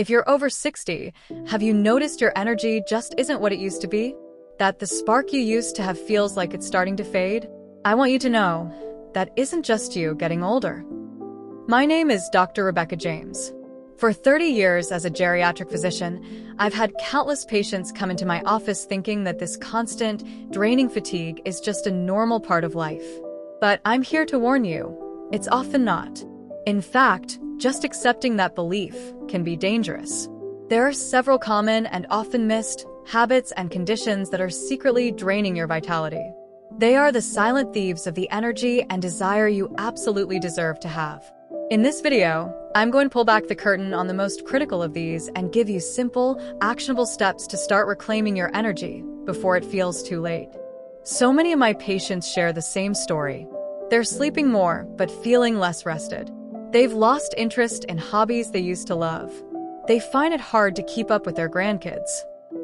If you're over 60, have you noticed your energy just isn't what it used to be? That the spark you used to have feels like it's starting to fade? I want you to know that isn't just you getting older. My name is Dr. Rebecca James. For 30 years as a geriatric physician, I've had countless patients come into my office thinking that this constant, draining fatigue is just a normal part of life. But I'm here to warn you, it's often not. In fact, just accepting that belief can be dangerous. There are several common and often missed habits and conditions that are secretly draining your vitality. They are the silent thieves of the energy and desire you absolutely deserve to have. In this video, I'm going to pull back the curtain on the most critical of these and give you simple, actionable steps to start reclaiming your energy before it feels too late. So many of my patients share the same story. They're sleeping more, but feeling less rested. They've lost interest in hobbies they used to love. They find it hard to keep up with their grandkids.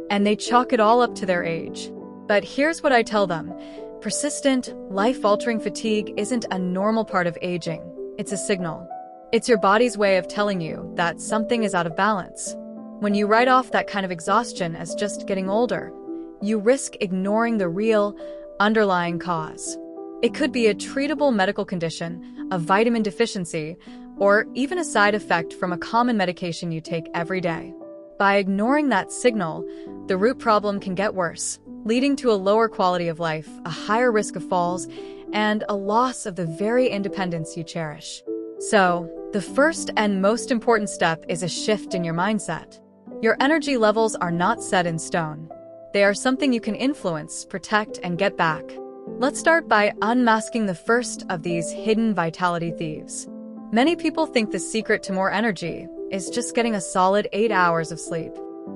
And they chalk it all up to their age. But here's what I tell them. Persistent, life-altering fatigue isn't a normal part of aging. It's a signal. It's your body's way of telling you that something is out of balance. When you write off that kind of exhaustion as just getting older, you risk ignoring the real, underlying cause. It could be a treatable medical condition, a vitamin deficiency, or even a side effect from a common medication you take every day. By ignoring that signal, the root problem can get worse, leading to a lower quality of life, a higher risk of falls, and a loss of the very independence you cherish. So, the first and most important step is a shift in your mindset. Your energy levels are not set in stone. They are something you can influence, protect, and get back. Let's start by unmasking the first of these hidden vitality thieves. Many people think the secret to more energy is just getting a solid 8 hours of sleep.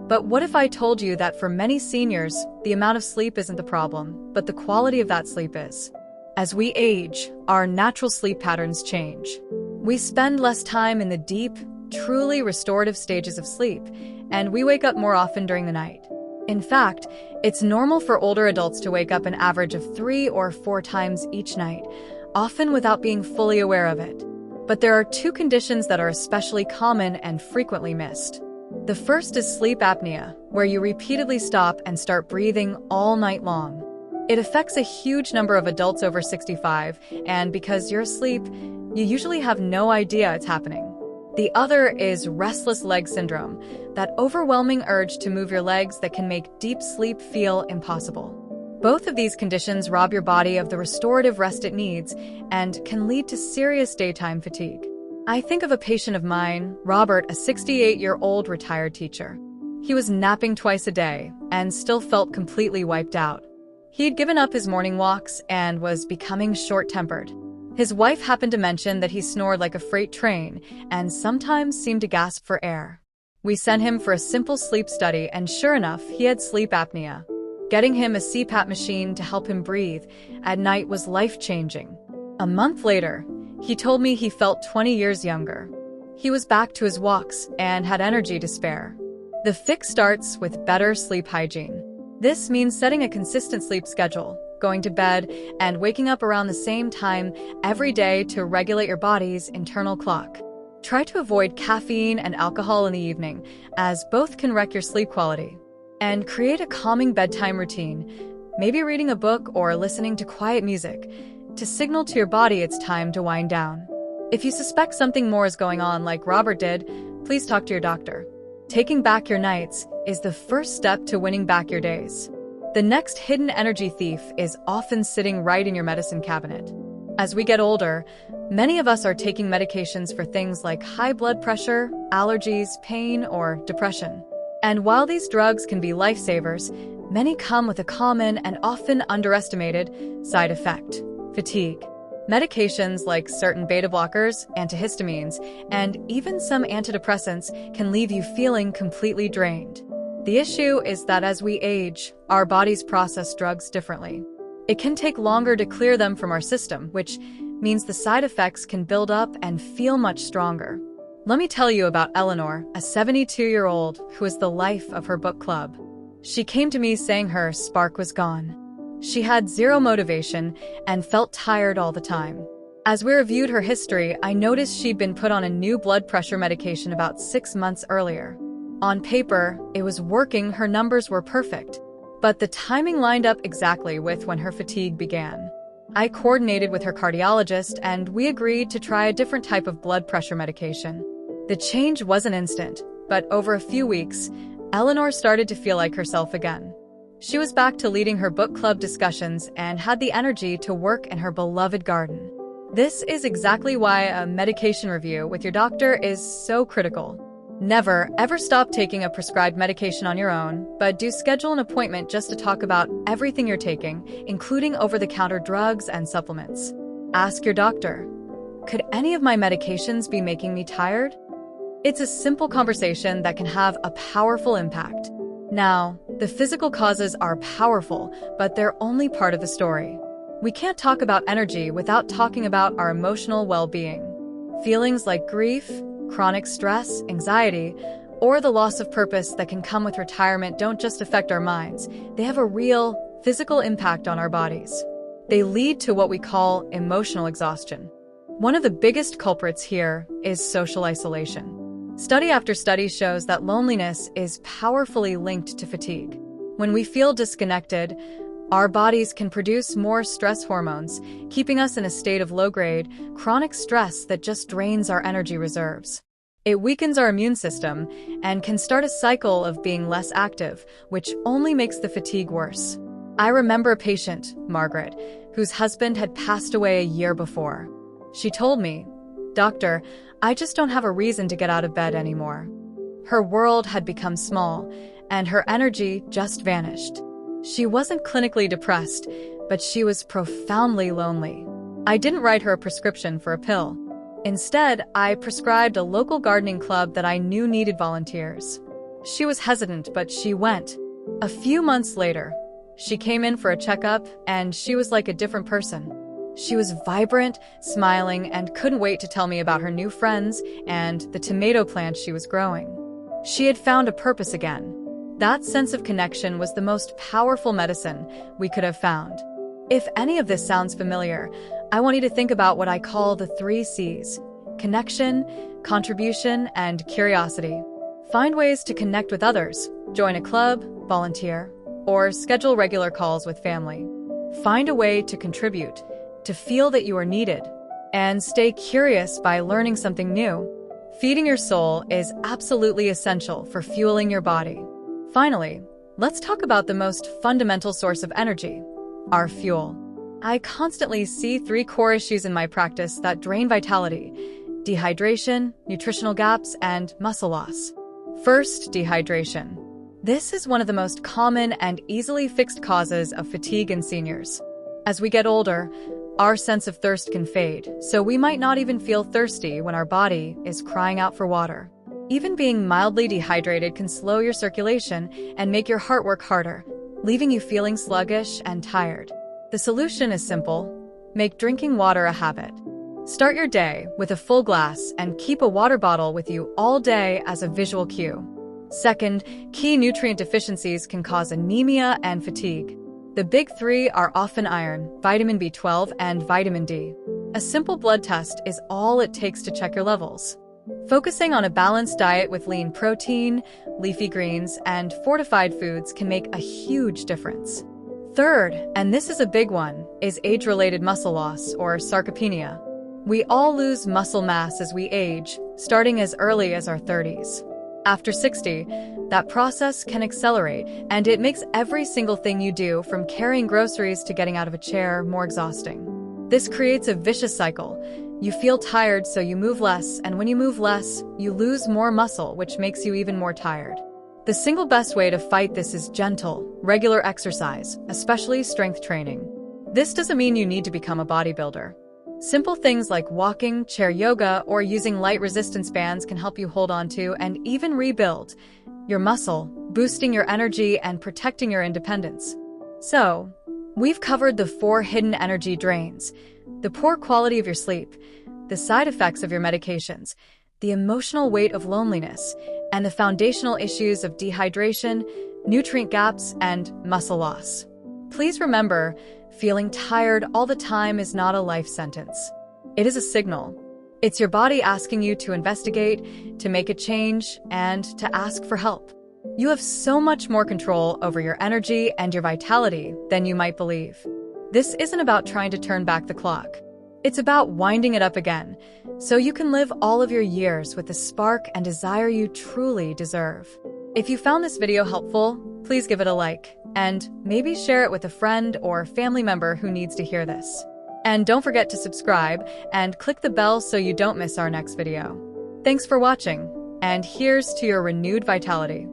But what if I told you that for many seniors, the amount of sleep isn't the problem, but the quality of that sleep is? As we age, our natural sleep patterns change. We spend less time in the deep, truly restorative stages of sleep, and we wake up more often during the night. In fact, it's normal for older adults to wake up an average of 3 or 4 times each night, often without being fully aware of it. But there are 2 conditions that are especially common and frequently missed. The first is sleep apnea, where you repeatedly stop and start breathing all night long. It affects a huge number of adults over 65, and because you're asleep, you usually have no idea it's happening. The other is restless leg syndrome, that overwhelming urge to move your legs that can make deep sleep feel impossible. Both of these conditions rob your body of the restorative rest it needs and can lead to serious daytime fatigue. I think of a patient of mine, Robert, a 68-year-old retired teacher. He was napping twice a day and still felt completely wiped out. He'd given up his morning walks and was becoming short-tempered. His wife happened to mention that he snored like a freight train and sometimes seemed to gasp for air. We sent him for a simple sleep study, and sure enough, he had sleep apnea. Getting him a CPAP machine to help him breathe at night was life-changing. A month later, he told me he felt 20 years younger. He was back to his walks and had energy to spare. The fix starts with better sleep hygiene. This means setting a consistent sleep schedule, going to bed, and waking up around the same time every day to regulate your body's internal clock. Try to avoid caffeine and alcohol in the evening, as both can wreck your sleep quality. And create a calming bedtime routine, maybe reading a book or listening to quiet music, to signal to your body it's time to wind down. If you suspect something more is going on like Robert did, please talk to your doctor. Taking back your nights is the first step to winning back your days. The next hidden energy thief is often sitting right in your medicine cabinet. As we get older, many of us are taking medications for things like high blood pressure, allergies, pain, or depression. And while these drugs can be lifesavers, many come with a common and often underestimated side effect: fatigue. Medications like certain beta blockers, antihistamines, and even some antidepressants can leave you feeling completely drained. The issue is that as we age, our bodies process drugs differently. It can take longer to clear them from our system, which means the side effects can build up and feel much stronger. Let me tell you about Eleanor, a 72-year-old who is the life of her book club. She came to me saying her spark was gone. She had zero motivation and felt tired all the time. As we reviewed her history, I noticed she'd been put on a new blood pressure medication about 6 months earlier. On paper, it was working, her numbers were perfect. But the timing lined up exactly with when her fatigue began. I coordinated with her cardiologist and we agreed to try a different type of blood pressure medication. The change wasn't instant, but over a few weeks, Eleanor started to feel like herself again. She was back to leading her book club discussions and had the energy to work in her beloved garden. This is exactly why a medication review with your doctor is so critical. Never, ever stop taking a prescribed medication on your own, but do schedule an appointment just to talk about everything you're taking, including over-the-counter drugs and supplements. Ask your doctor, could any of my medications be making me tired? It's a simple conversation that can have a powerful impact. Now, the physical causes are powerful, but they're only part of the story. We can't talk about energy without talking about our emotional well-being. Feelings like grief, chronic stress, anxiety, or the loss of purpose that can come with retirement don't just affect our minds. They have a real, physical impact on our bodies. They lead to what we call emotional exhaustion. One of the biggest culprits here is social isolation. Study after study shows that loneliness is powerfully linked to fatigue. When we feel disconnected, our bodies can produce more stress hormones, keeping us in a state of low-grade, chronic stress that just drains our energy reserves. It weakens our immune system and can start a cycle of being less active, which only makes the fatigue worse. I remember a patient, Margaret, whose husband had passed away a year before. She told me, "Doctor, I just don't have a reason to get out of bed anymore." Her world had become small, and her energy just vanished. She wasn't clinically depressed, but she was profoundly lonely. I didn't write her a prescription for a pill. Instead, I prescribed a local gardening club that I knew needed volunteers. She was hesitant, but she went. A few months later, she came in for a checkup, and she was like a different person. She was vibrant, smiling, and couldn't wait to tell me about her new friends and the tomato plants she was growing. She had found a purpose again. That sense of connection was the most powerful medicine we could have found. If any of this sounds familiar, I want you to think about what I call the 3 C's: connection, contribution, and curiosity. Find ways to connect with others, join a club, volunteer, or schedule regular calls with family. Find a way to contribute, to feel that you are needed, and stay curious by learning something new. Feeding your soul is absolutely essential for fueling your body. Finally, let's talk about the most fundamental source of energy, our fuel. I constantly see 3 core issues in my practice that drain vitality: dehydration, nutritional gaps, and muscle loss. First, dehydration. This is one of the most common and easily fixed causes of fatigue in seniors. As we get older, our sense of thirst can fade, so we might not even feel thirsty when our body is crying out for water. Even being mildly dehydrated can slow your circulation and make your heart work harder, leaving you feeling sluggish and tired. The solution is simple: make drinking water a habit. Start your day with a full glass and keep a water bottle with you all day as a visual cue. Second, key nutrient deficiencies can cause anemia and fatigue. The big 3 are often iron, vitamin B12, and vitamin D. A simple blood test is all it takes to check your levels. Focusing on a balanced diet with lean protein, leafy greens, and fortified foods can make a huge difference. Third, and this is a big one, is age-related muscle loss, or sarcopenia. We all lose muscle mass as we age, starting as early as our 30s. After 60, that process can accelerate, and it makes every single thing you do, from carrying groceries to getting out of a chair, more exhausting. This creates a vicious cycle. You feel tired, so you move less, and when you move less, you lose more muscle, which makes you even more tired. The single best way to fight this is gentle, regular exercise, especially strength training. This doesn't mean you need to become a bodybuilder. Simple things like walking, chair yoga, or using light resistance bands can help you hold on to and even rebuild your muscle, boosting your energy and protecting your independence. So, we've covered the 4 hidden energy drains: the poor quality of your sleep, the side effects of your medications, the emotional weight of loneliness, and the foundational issues of dehydration, nutrient gaps, and muscle loss. Please remember, feeling tired all the time is not a life sentence. It is a signal. It's your body asking you to investigate, to make a change, and to ask for help. You have so much more control over your energy and your vitality than you might believe. This isn't about trying to turn back the clock. It's about winding it up again, so you can live all of your years with the spark and desire you truly deserve. If you found this video helpful, please give it a like, and maybe share it with a friend or family member who needs to hear this. And don't forget to subscribe and click the bell so you don't miss our next video. Thanks for watching, and here's to your renewed vitality.